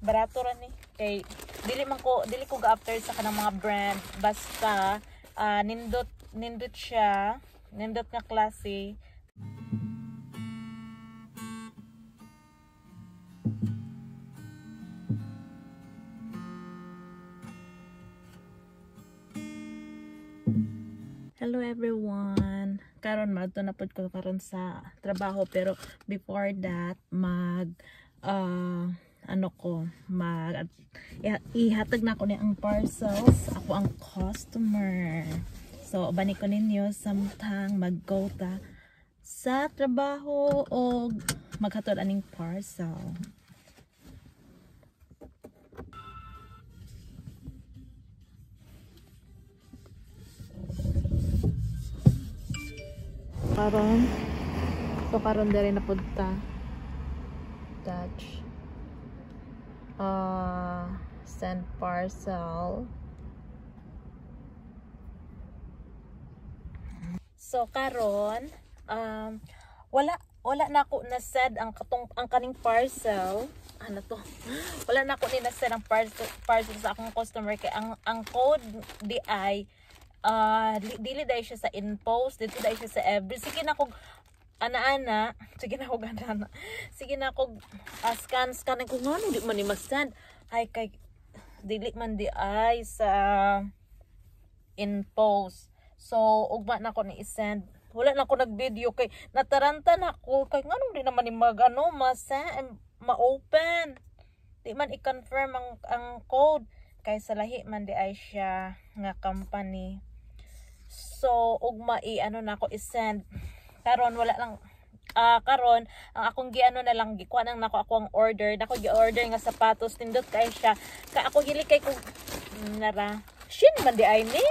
barato ra ni kay dili ko ga after sa kanang mga brand, basta nindot siya, nindot nga klase. Hello everyone. Karon madto na pud ko karon sa trabaho, pero before that ihatag na ko ni ang parcels. Ako ang customer. So bani ko ninyo samtang mag-go ta sa trabaho o maghatod aning parcel. Karon dere na punta touch send parcel. So karon wala na ako na send ang kaning parcel. Ano to? Wala na ako ni na send ang parcel sa akong customer, kay ang code di ay dili dahil siya sa InPost, dito dahil siya sa Every. Sige na kog ana-ana, sige na kog ana-ana, sige na kog scan kung ano di man ni mag-send. Ay kay dili man di ay sa InPost. So ugma na ko ni i-send. Wala na ako nag-video kay nataranta na ako kay nganong di naman ni ma-open. Di man i-confirm ang code kay sa lahi man di ay siya nga company. So ugma na ako i-send. Karon wala lang karon ang akong giano na lang gikuha nang nako akong order. Nako gi-order nga sapatos, nindot kay siya. Ka ako hili kay kung nara Shin man di ay ni.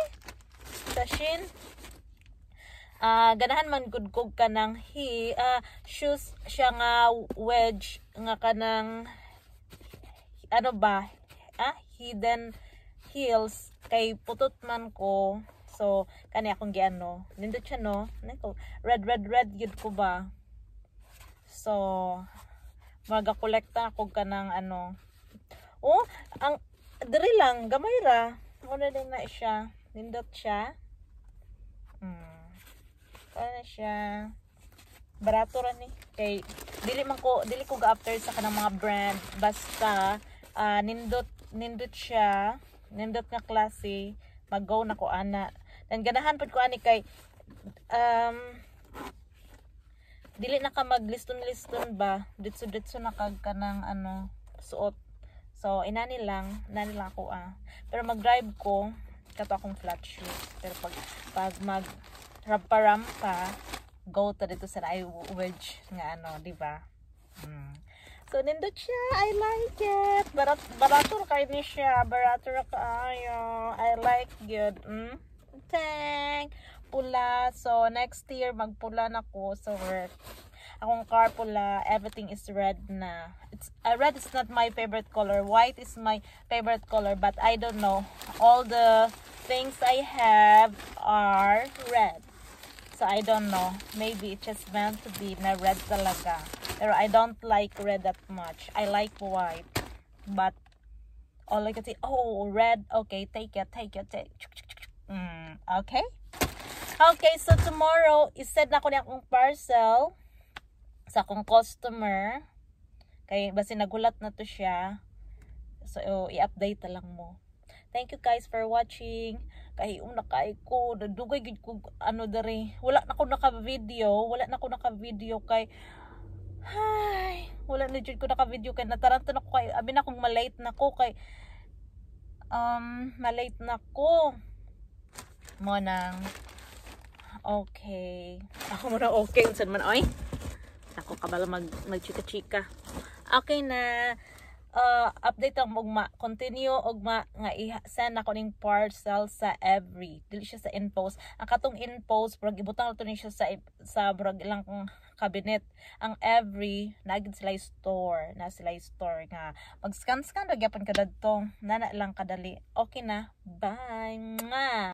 Sa Shin. Ganahan man gud kog kanang shoes siya nga wedge nga kanang hidden heels kay putot man ko. So kani akong giano nindot siya no, red gid ko ba. So maga-kolekta ako kanang ang diri lang gamay ra una din na siya, nindot siya. Ano siya, barato ra ni kay dili ko ga after sa kanang mga brand, basta nindot siya, nindot nga klase, mag-go na ko ana. Dan ganahan pud ko ani kay dili na ka magliston ba, ditso na kag kanang suot. So inani lang ako pero mag-drive ko kato akong flat shoes, pero pag mag rampa go ta dito sa wedge nga di ba? So nindot siya, I like it. Barato kay ni siya, barato ra kaayo. I like good. Thank pula. So next year magpula na ko. So akong car pula, everything is red na. Red is not my favorite color. White is my favorite color, but I don't know. All the things I have are red. So I don't know. Maybe it's just meant to be na red talaga. Pero I don't like red that much. I like white. But all I can say, oh, red. Okay, take it. Okay? Okay, so tomorrow, isend na ko niya akong parcel sa akong customer. Kay basi nagulat na to siya. So, i-update na lang mo. Thank you guys for watching. Kay kay ko dugay gid ko dere. Wala na ko naka-video kay wala na jud ko naka-video kay nataranta na ko kay abi na kung malate na ko kay malate na ko mo nang okay. Ako mo na okay unsan man oy. Ako kabalo magchika-chika. Okay na. Update ang continue nga i-send ako ning parcel sa Every, dili siya sa InPost. Ang katong InPost brag ibutang to ni siya sa brag ilang cabinet. Ang Every nagid sila store nga mag-scan ra gyapon kada to, nana lang kadali. Okay na, bye. Mwah!